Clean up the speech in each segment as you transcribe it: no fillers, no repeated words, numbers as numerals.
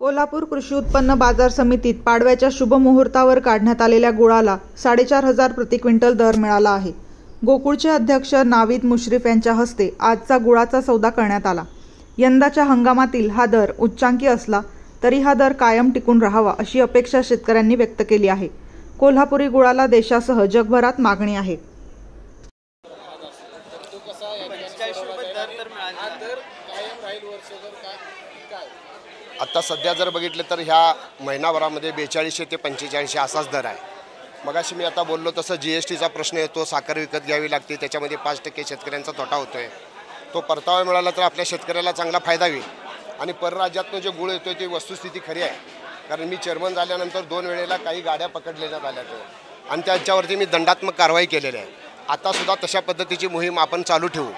कोल्हापूर कृषी उत्पन्न बाजार समितीत पाडव्याच्या शुभमुहूर्तावर काढण्यात आलेल्या गुळाला 4,500 प्रति क्विंटल दर मिळाला आहे. गोकुळचे अध्यक्ष नावीद मुश्रीफ यांच्या हस्ते आजचा गुळाचा सौदा करण्यात आला. यंदाच्या हंगामातील हा दर उच्चांकी असला तरी हा दर कायम टिकून राहावा अशी अपेक्षा शेतकऱ्यांनी व्यक्त केली आहे. कोल्हापुरी गुळाला देशासह जगभरात मागणी आहे. आता सध्या जर बघितलं तर ह्या महिनाभरामध्ये 4200 ते 4500 असाच दर आहे. मगाशी मी आता बोललो तसं GSTचा प्रश्न येतो, साखर विकत घ्यावी लागते, त्याच्यामध्ये 5% शेतकऱ्यांचा तोटा होतो आहे. तो परतावा मिळाला तर आपल्या शेतकऱ्याला चांगला फायदा होईल. आणि परराज्यातनं जे गुळ येतो ती वस्तुस्थिती खरी आहे, कारण मी चेअरमन झाल्यानंतर 2 वेळेला काही गाड्या पकडलेल्या आल्या आणि त्यांच्यावरती मी दंडात्मक कारवाई केलेली आहे. आतासुद्धा तशा पद्धतीची मोहीम आपण चालू ठेवू.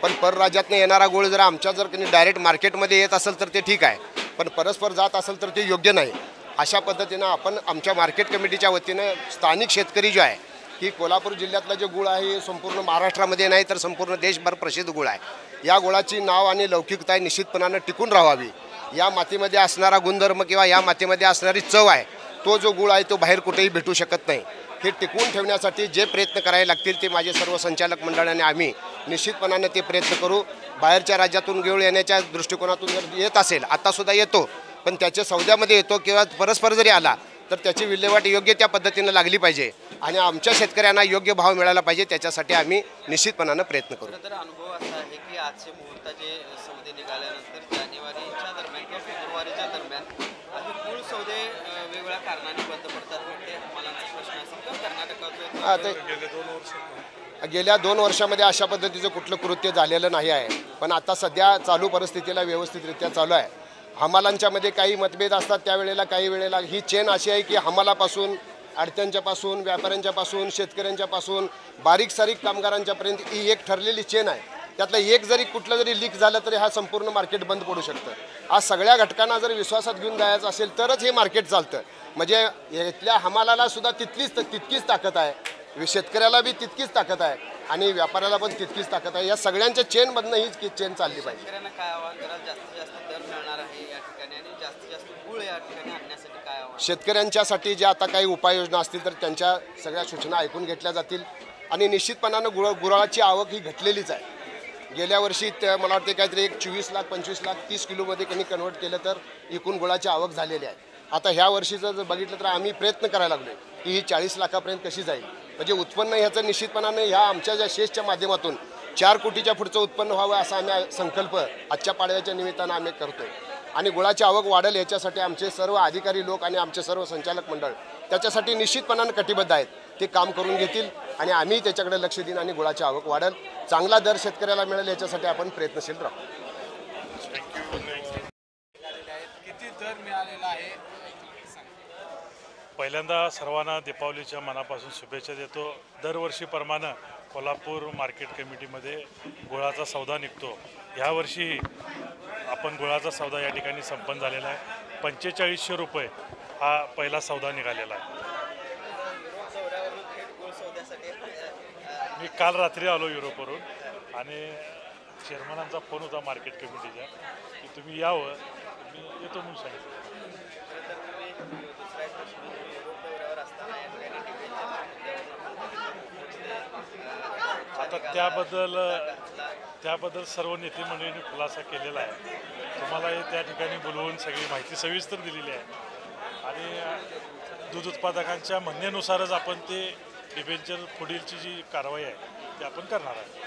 पण परराज्यातनं येणारा गुळ जर आमच्या जर डायरेक्ट मार्केटमध्ये येत असेल तर ते ठीक आहे, पण परस्पर जात असेल तर ते योग्य नाही. अशा पद्धतीनं आपण आमच्या मार्केट कमिटीच्या वतीनं स्थानिक शेतकरी जो आहे की कोल्हापूर जिल्ह्यातलं जे गुळ आहे संपूर्ण महाराष्ट्रामध्ये नाही तर संपूर्ण देशभर प्रसिद्ध गुळ आहे. या गुळाची नाव आणि लौकिकता निश्चितपणानं टिकून राहावी. या मातीमध्ये असणारा गुणधर्म किंवा या मातीमध्ये असणारी चव आहे, तो जो गुळ आहे तो बाहेर कुठेही भेटू शकत नाही. हे टिकवून ठेवण्यासाठी जे प्रयत्न करायला लागतील ते माझे सर्व संचालक मंडळाने आम्ही निश्चितपणाने ते प्रयत्न करू. बाहेरच्या राज्यातून गुळ येण्याच्या दृष्टिकोनातून जर येत असेल, आत्तासुद्धा येतो, पण त्याच्या सौद्यामध्ये येतो किंवा परस्पर जरी आला तर त्याची विल्हेवाट योग्य त्या पद्धतीनं लागली पाहिजे आणि आमच्या शेतकऱ्यांना योग्य भाव मिळाला पाहिजे. त्याच्यासाठी आम्ही निश्चितपणानं प्रयत्न करू. तर अनुभव असा आहे की आजचे मुहूर्ताचे सौदे निघाल्यानंतर जानेवारीच्या दरम्यान किंवा फेब्रुवारीच्या दरम्यान गुळ सौदे वेगवेगळ्या कारणाने बंद पडतात. ते हमालांचा प्रश्न असेल किंवा कर्नाटकात गेल्या 2 वर्षामध्ये अशा पद्धतीचं कुठलं कृत्य झालेलं नाही आहे. पण आता सध्या चालू परिस्थितीला व्यवस्थितरित्या चालू आहे. हमालांच्यामध्ये काही मतभेद असतात, त्यावेळेला काही वेळेला ही चेन अशी आहे की हमालापासून, अडत्यांच्यापासून, व्यापाऱ्यांच्यापासून, शेतकऱ्यांच्यापासून, बारीक सारीक कामगारांच्यापर्यंत ही एक ठरलेली चेन आहे. त्यातलं एक जरी कुठलं जरी लीक झालं तरी हा संपूर्ण मार्केट बंद पडू शकतं. आज सगळ्या घटकांना जर विश्वासात घेऊन जायचं असेल तरच हे मार्केट चालतं. म्हणजे इथल्या हमालाला सुद्धा तितकीच ताकद आहे, शेतकऱ्याला बी तितकीच ताकद आहे आणि व्यापाऱ्याला पण तितकीच ताकद आहे. या सगळ्यांच्या चेनमधनं हीच चेन चालली पाहिजे. शेतकऱ्यांना काय आव्हान कराल? जास्तीत जास्त दर मिळणार आहे या ठिकाणी आणि जास्तीत जास्त गुळ या ठिकाणी आणण्यासाठी काय आव्हान? शेतकऱ्यांच्यासाठी जे आता काही उपाययोजना असतील तर त्यांच्या सगळ्या सूचना ऐकून घेतल्या जातील आणि निश्चितपणानं गुळाची आवक ही घटलेलीच आहे. गेल्या वर्षी मला वाटते काहीतरी 24 लाख 25 लाख 30 किलोमध्ये त्यांनी कन्वर्ट केलं तर एकूण गुळाची आवक झालेली आहे. आता ह्या वर्षीचं जर बघितलं तर आम्ही प्रयत्न करायला लागलो की ही 40 लाखापर्यंत कशी जाईल. म्हणजे उत्पन्न ह्याचं निश्चितपणाने ह्या आमच्या ज्या शेषच्या माध्यमातून 4 कोटीच्या पुढचं उत्पन्न व्हावं असा आम्ही संकल्प आजच्या पाडव्याच्या निमित्तानं आम्ही करतोय. आणि गुळाची आवक वाढेल याच्यासाठी आमचे सर्व अधिकारी लोक आणि आमचे सर्व संचालक मंडळ त्याच्यासाठी निश्चितपणानं कटिबद्ध आहेत. ते काम करून घेतील आणि आम्ही त्याच्याकडे लक्ष देईन आणि गुळाची आवक वाढेल, चांगला दर शेतकऱ्याला मिळेल याच्यासाठी आपण प्रयत्नशील राहू. किती दर मिळालेला आहे? पहिल्यांदा सर्वांना दीपावलीच्या मनापासून शुभेच्छा देतो. दरवर्षीप्रमाणे कोल्हापूर मार्केट कमिटीमध्ये गुळाचा सौदा निघतो. यावर्षी आपण गुळाचा सौदा या ठिकाणी संपन्न झालेला आहे. 4500 रुपये हा पहिला सौदा निघालेला आहे. मी काल रात्री आलो युरोपवरून आणि चेअरमनांचा फोन होता मार्केट कमिटीचा की तुम्ही यावं, मी येतो म्हणून सांगितलं. आता त्याबद्दल सर्व नेते मंडळींनी खुलासा केलेला आहे. तुम्हालाही त्या ठिकाणी बोलवून सगळी माहिती सविस्तर दिलेली आहे आणि दूध उत्पादकांच्या म्हणण्यानुसारच आपण ते डिबेंचर पुढीलची जी कारवाई आहे ती आपण करणार आहे.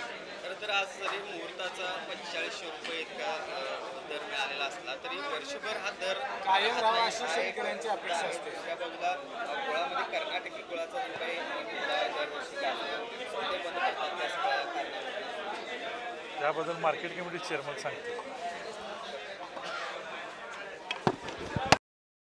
खरं तर आज जरी मुहूर्ताचा 4500 रुपये इतका दर मिळालेला असला तरी वर्षभर हा दर कायम राहावा अशी शेतकऱ्यांची अपेक्षा असते. त्या बाजूला गुळामध्ये कर्नाटकी गुळाचा जो काही दरवर्षी बंद करतात त्याबद्दल मार्केट कमिटी चेअरमन सांगते.